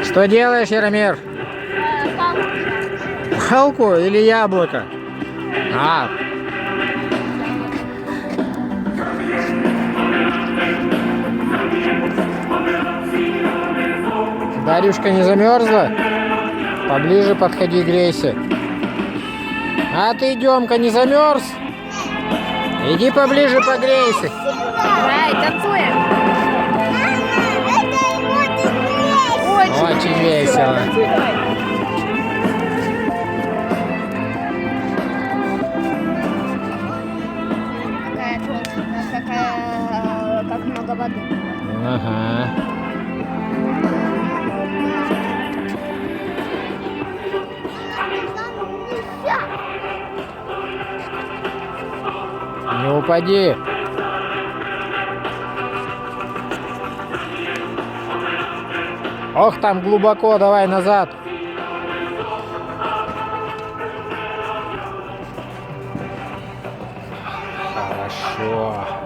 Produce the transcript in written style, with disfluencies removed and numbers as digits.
Что делаешь, Яромир? Палку или яблоко? А. Дарюшка не замерзла? Поближе подходи, грейся. А ты, Демка, не замерз? Иди поближе, погрейся. Давай, танцуем. Очень весело. Какая толстая, как много воды. Ага. Не упади. Ох, там глубоко, давай назад. Хорошо.